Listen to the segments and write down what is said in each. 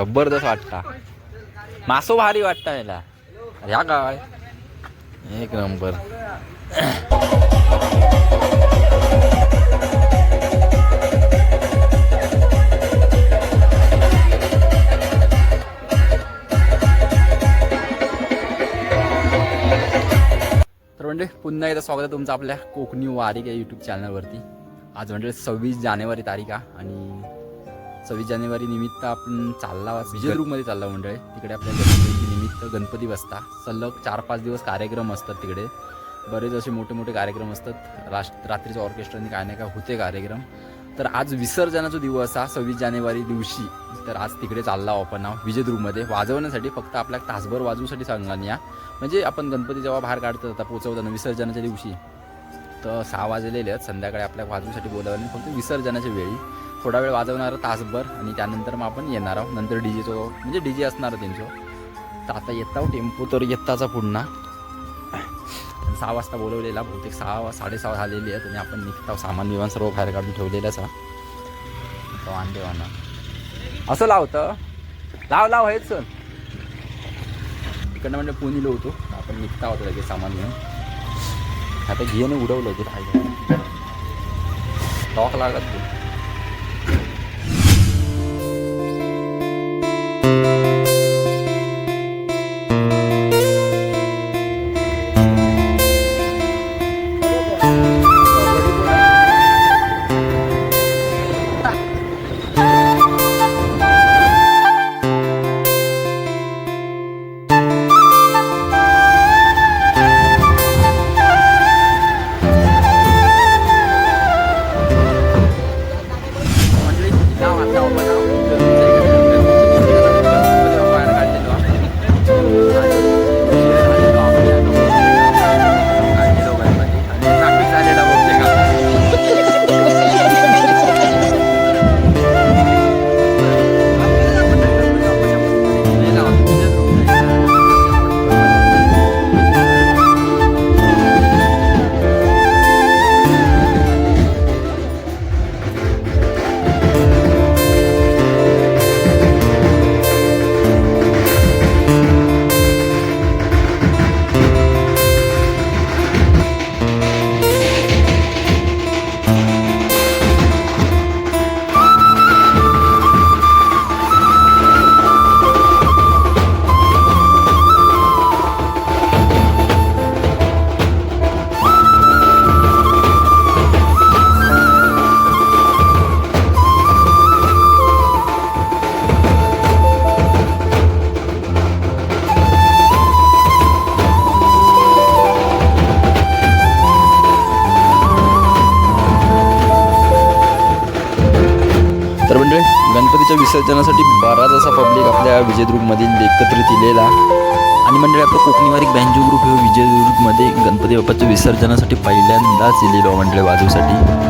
जबरदस्त वाटता. मासो भारी वाटता याला. ह्या काय एक नंबर. तर म्हणजे पुन्हा एकदा स्वागत आहे तुमचं आपल्या कोकणी वारी या यूट्यूब चॅनलवरती. आज म्हणजे 26 जानेवारी तारीख आहे आणि 26 जानेवारी निमित्त आपण चालला विजयदुर्गमध्ये चालला मंडळी. तिकडे आपल्या गणपती निमित्त गणपती बसता. सलग 4-5 दिवस कार्यक्रम असतात तिकडे. बरेच असे मोठे मोठे कार्यक्रम असतात. रात्रीच्या ऑर्केस्ट्राने काय नाही काय होते कार्यक्रम. तर आज विसर्जनाचा दिवस हा 26 जानेवारी दिवशी. तर आज तिकडे चालला आपण विजयदुर्गमध्ये वाजवण्यासाठी. फक्त आपल्या तासभर वाजवण्यासाठी सांगला नाही. म्हणजे आपण गणपती जेव्हा बाहेर काढतो आता पोचवताना विसर्जनाच्या दिवशी तर 6 वाजलेले आहेत. संध्याकाळी आपल्या वाजवण्यासाठी बोलावलं. फक्त विसर्जनाच्या वेळी थोडा वेळ वाजवणार तासभर आणि त्यानंतर मग आपण येणार आहोत. नंतर डीजेचं म्हणजे डीजे असणार त्यांचं. तर आता येता टेम्पो तर येताचा पुन्हा 6 वाजता बोलवलेला. बहुतेक 6-6:30 झालेली आहेत आणि आपण निघतो. सामान विमान सर्व बाहेर काढून ठेवलेलंच हा. तो आणदेवाना असं लावतं. लाव हेच सण तिकडनं म्हणजे पुणीला होतो. आपण निघता होतो लगेच सामान घेऊन. आता घेऊन उडवलं होते काय टॉक लागत ते. तर म्हणजे गणपतीच्या विसर्जनासाठी बराच असा पब्लिक आपल्या विजयदुर्गमधील एकत्रित दिलेला. आणि म्हणजे आपलं कोकणीवारी बँजो ग्रुप हे विजयदुर्गमध्ये गणपती बाप्पाच्या विसर्जनासाठी पहिल्यांदाच दिलेलो म्हणजे वाजवसाठी.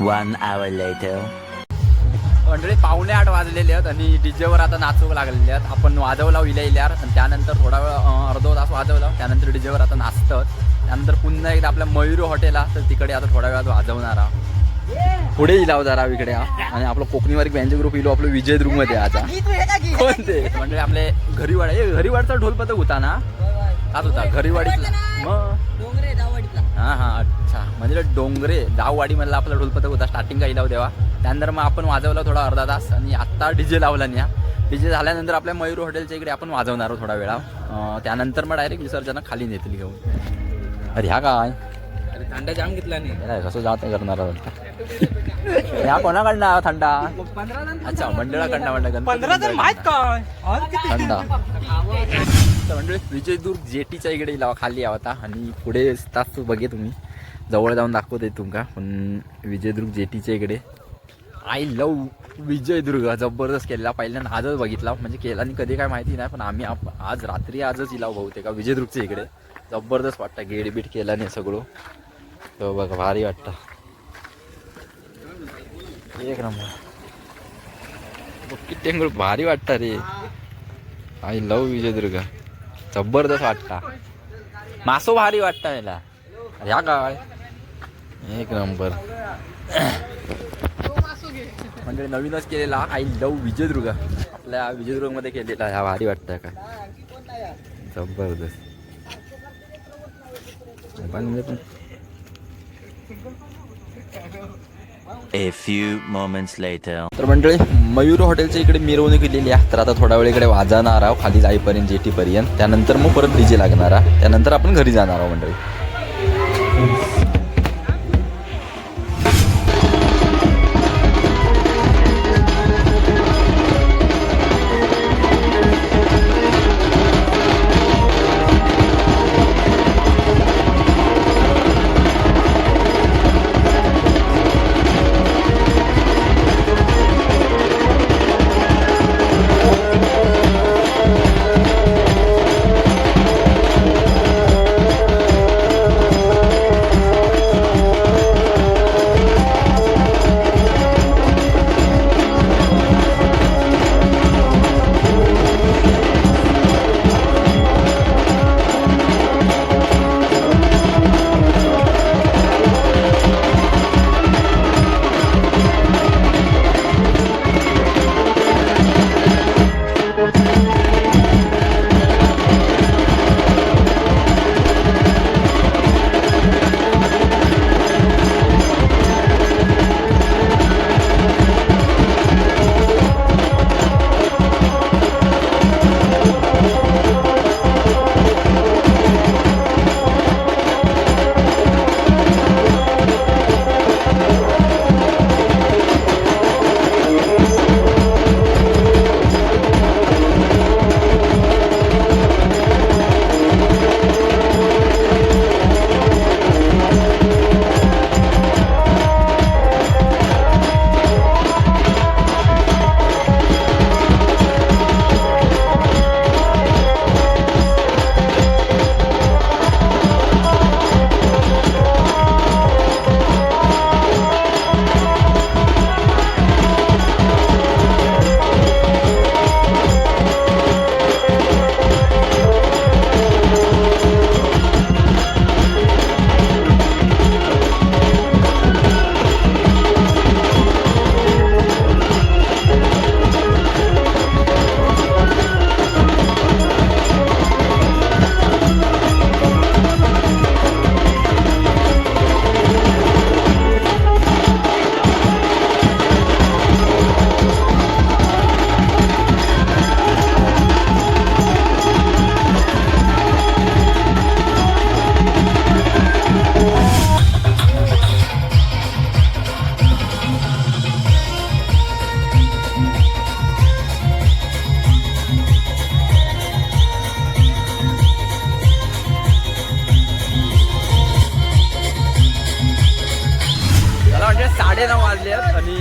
One hour later. मंडळी 7:45 वाजलेले आहेत आणि डीजेवर आता नाचू लागलेले आहेत. आपण वाजवला विलयल्यावर आणि त्यानंतर थोडा वेळ अर्धा तास वाजवला. त्यानंतर डीजेवर आता नाचतात. त्यानंतर पुन्हा एकदा आपल्या मयूर हॉटेलला, तर तिकडे आता थोड्या वेळात वाजवणार आहोत. पुढे इलाव जरा इकडे आणि आपलं कोकणीवारी बँजो ग्रुप इलो आपलं विजयदुर्गमध्ये आता कोणते म्हणजे आपले घरीवाडचा ढोल पथक होता ना, हाच होता घरीवाडीतला. मग हां हां अच्छा, म्हणजे डोंगरे दाववाडी मधला आपला ढोल पथक होता स्टार्टिंग का इलाव तेव्हा. त्यानंतर मग आपण वाजवला थोडा अर्धा तास आणि आत्ता डीजे लावला नाही. डीजे झाल्यानंतर आपल्या मयूर हॉटेलच्या इकडे आपण वाजवणार आहोत थोडा वेळा. त्यानंतर मग डायरेक्ट विसर्जन खाली नेतील घेऊन. अरे ह्या काय थंडा जाम घेतला नाही कसं जात करणार ह्या कोणाकडनं थंडा? अच्छा मंडळाकडनं थंडा. तर मंडळी विजयदुर्ग जेटीच्या इकडे लावा खाली यावता आणि पुढे तास बघे तुम्ही जवळ जाऊन दाखवते तुमका. पण विजयदुर्ग जेटीच्या इकडे आय लव विजयदुर्ग जबरदस्त केलेला. पहिल्यांदा आजच बघितला, म्हणजे केला आणि कधी काय माहिती नाही, पण आम्ही आज रात्री आजच इलाव बहुतेक विजयदुर्गच्या इकडे. जबरदस्त वाटतं, गेडबीट केला नाही सगळं. तो बघा भारी वाटतं, एक नंबर. किती भारी वाटतं रे. आय लव विजयदुर्ग जबरदस्त वाटता. मासो भारी वाटतं याला. ह्या काय एक नंबर म्हणजे नवीनच केलेला आय लव विजयदुर्ग आपल्या विजयदुर्गमध्ये केलेला. ह्या भारी वाटतं काय जबरदस्त. A few moments later. तर मंडळी मयूर हॉटेलच्या इकडे मिरवणूक केलेली आहे. तर आता थोडा वेळ इकडे वाजवणार आहोत खाली जाईपर्यंत जेटीपर्यंत. त्यानंतर मग परत डीजे लागणार आहे. त्यानंतर आपण घरी जाणार आहोत मंडळी.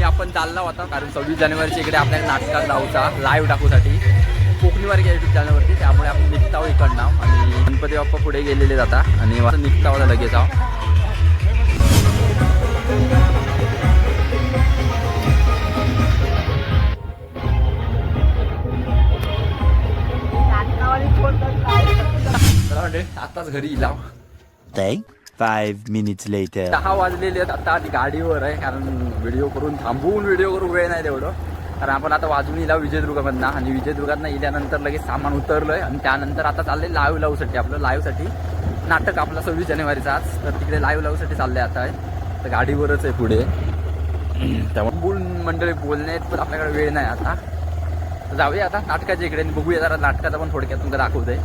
आपण चालला होता कारण 26 जानेवारीच्या इकडे आपल्याला नाटकात जाऊचा लाईव्ह टाकूसाठी कोकणीवारी युट्यूब चॅनलवरती. त्यामुळे आपण निघता आहोत इकडनं आणि गणपती बाप्पा पुढे गेलेले जाता आणि निघता होता लगेच आहो. म्हणजे आताच घरी इलाव day. 5 minutes later. 10 वाजलेले आहेत आता आधी गाडीवर आहे, कारण व्हिडिओ करून थांबवून व्हिडिओ करून वेळ नाही तेवढं. कारण आपण आता वाजून इला विजयदुर्गामधनं, आणि विजयदुर्गातनं इल्यानंतर लगेच सामान उतरलोय आणि त्यानंतर आता चाललंय लाईव्हसाठी. आपलं लाईव्हसाठी नाटक आपलं 26 जानेवारीचा आज, तर तिकडे लाईव्हसाठी चाललंय आता आहे. तर गाडीवरच आहे पुढे, त्यामुळे मंडळी बोलणे पण आपल्याकडे वेळ नाही आता. तर जाऊया आता नाटकाच्या इकडे, बघूया जरा नाटकाचा पण थोडक्यात तुमका दाखवतोय.